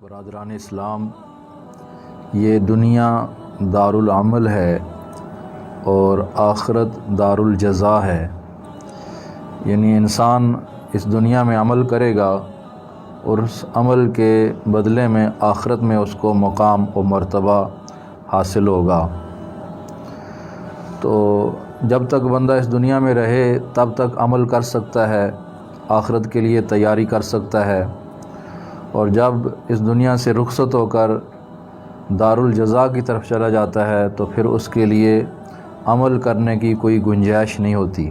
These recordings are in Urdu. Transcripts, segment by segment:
برادران اسلام، یہ دنیا دارالعمل ہے اور آخرت دارالجزا ہے۔ یعنی انسان اس دنیا میں عمل کرے گا اور اس عمل کے بدلے میں آخرت میں اس کو مقام و مرتبہ حاصل ہوگا۔ تو جب تک بندہ اس دنیا میں رہے تب تک عمل کر سکتا ہے، آخرت کے لیے تیاری کر سکتا ہے، اور جب اس دنیا سے رخصت ہو کر دارالجزا کی طرف چلا جاتا ہے تو پھر اس کے لیے عمل کرنے کی کوئی گنجائش نہیں ہوتی۔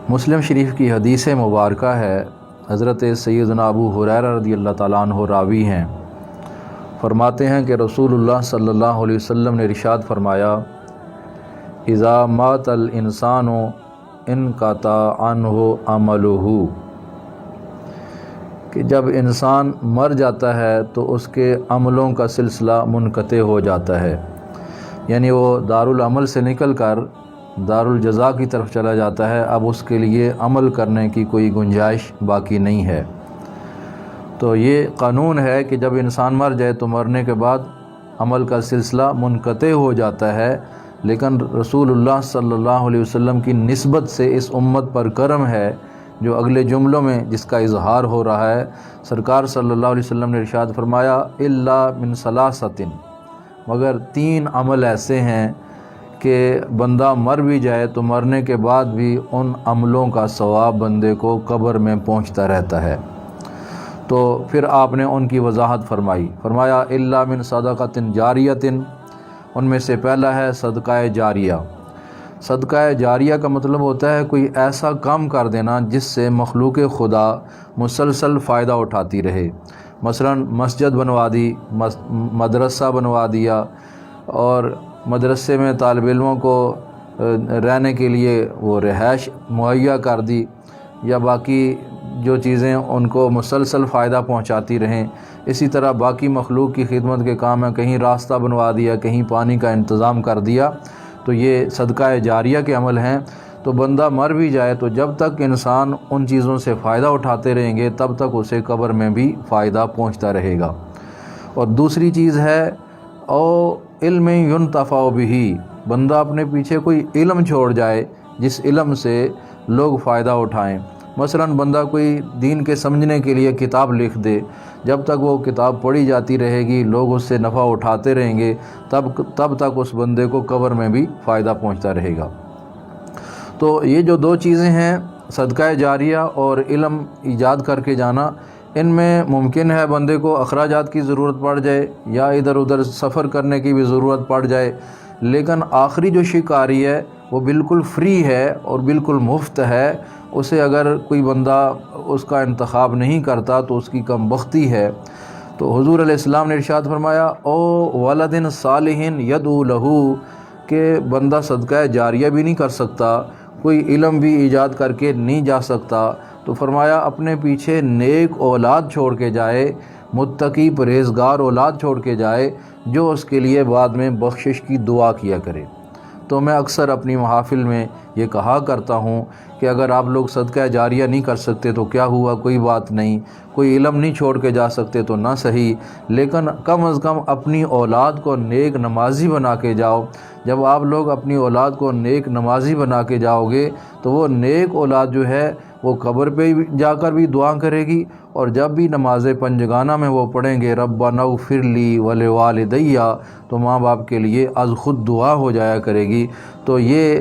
مسلم شریف کی حدیث مبارکہ ہے، حضرت سیدنا ابو ہریرہ رضی اللہ تعالیٰ عنہ راوی ہیں، فرماتے ہیں کہ رسول اللہ صلی اللہ علیہ وسلم نے ارشاد فرمایا، اذا مات الانسان انقطع عنہ عملہ، کہ جب انسان مر جاتا ہے تو اس کے عملوں کا سلسلہ منقطع ہو جاتا ہے، یعنی وہ دارالعمل سے نکل کر دارالجزا کی طرف چلا جاتا ہے، اب اس کے لیے عمل کرنے کی کوئی گنجائش باقی نہیں ہے۔ تو یہ قانون ہے کہ جب انسان مر جائے تو مرنے کے بعد عمل کا سلسلہ منقطع ہو جاتا ہے، لیکن رسول اللہ صلی اللہ علیہ وسلم کی نسبت سے اس امت پر کرم ہے جو اگلے جملوں میں جس کا اظہار ہو رہا ہے۔ سرکار صلی اللہ علیہ وسلم نے ارشاد فرمایا، الا من ثلاثۃ، مگر 3 عمل ایسے ہیں کہ بندہ مر بھی جائے تو مرنے کے بعد بھی ان عملوں کا ثواب بندے کو قبر میں پہنچتا رہتا ہے۔ تو پھر آپ نے ان کی وضاحت فرمایا الا من صدقۃ جاریۃ، ان میں سے پہلا ہے صدقہ جاریہ۔ صدقہ جاریہ کا مطلب ہوتا ہے کوئی ایسا کام کر دینا جس سے مخلوق خدا مسلسل فائدہ اٹھاتی رہے، مثلا مسجد بنوا دی، مدرسہ بنوا دیا، اور مدرسے میں طالب علموں کو رہنے کے لیے وہ رہائش مہیا کر دی، یا باقی جو چیزیں ان کو مسلسل فائدہ پہنچاتی رہیں۔ اسی طرح باقی مخلوق کی خدمت کے کام ہے، کہیں راستہ بنوا دیا، کہیں پانی کا انتظام کر دیا، تو یہ صدقہ جاریہ کے عمل ہیں۔ تو بندہ مر بھی جائے تو جب تک انسان ان چیزوں سے فائدہ اٹھاتے رہیں گے تب تک اسے قبر میں بھی فائدہ پہنچتا رہے گا۔ اور دوسری چیز ہے او علم ینتفع بہ، بندہ اپنے پیچھے کوئی علم چھوڑ جائے جس علم سے لوگ فائدہ اٹھائیں۔ مثلا بندہ کوئی دین کے سمجھنے کے لیے کتاب لکھ دے، جب تک وہ کتاب پڑھی جاتی رہے گی لوگ اس سے نفع اٹھاتے رہیں گے، تب تک اس بندے کو قبر میں بھی فائدہ پہنچتا رہے گا۔ تو یہ جو 2 چیزیں ہیں، صدقہ جاریہ اور علم ایجاد کر کے جانا، ان میں ممکن ہے بندے کو اخراجات کی ضرورت پڑ جائے یا ادھر ادھر سفر کرنے کی بھی ضرورت پڑ جائے، لیکن آخری جو شکاری ہے وہ بالکل فری ہے اور بالکل مفت ہے۔ اسے اگر کوئی بندہ اس کا انتخاب نہیں کرتا تو اس کی کم بختی ہے۔ تو حضور علیہ السلام نے ارشاد فرمایا، او ولد صالح یدعو لہ، کہ بندہ صدقہ جاریہ بھی نہیں کر سکتا، کوئی علم بھی ایجاد کر کے نہیں جا سکتا، تو فرمایا اپنے پیچھے نیک اولاد چھوڑ کے جائے، متقی پرہیزگار اولاد چھوڑ کے جائے جو اس کے لیے بعد میں بخشش کی دعا کیا کرے۔ تو میں اکثر اپنی محافل میں یہ کہا کرتا ہوں کہ اگر آپ لوگ صدقہ جاریہ نہیں کر سکتے تو کیا ہوا، کوئی بات نہیں، کوئی علم نہیں چھوڑ کے جا سکتے تو نہ صحیح، لیکن کم از کم اپنی اولاد کو نیک نمازی بنا کے جاؤ۔ جب آپ لوگ اپنی اولاد کو نیک نمازی بنا کے جاؤ گے تو وہ نیک اولاد جو ہے وہ قبر پہ جا کر بھی دعا کرے گی، اور جب بھی نماز پنجگانہ میں وہ پڑھیں گے ربنا اغفر لی ولوالدی، تو ماں باپ کے لیے از خود دعا ہو جایا کرے گی۔ تو یہ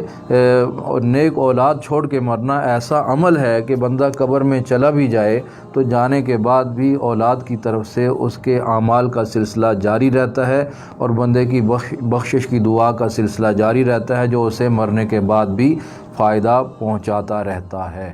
نیک اولاد چھوڑ کے مرنا ایسا عمل ہے کہ بندہ قبر میں چلا بھی جائے تو جانے کے بعد بھی اولاد کی طرف سے اس کے اعمال کا سلسلہ جاری رہتا ہے، اور بندے کی بخشش کی دعا کا سلسلہ جاری رہتا ہے جو اسے مرنے کے بعد بھی فائدہ پہنچاتا رہتا ہے۔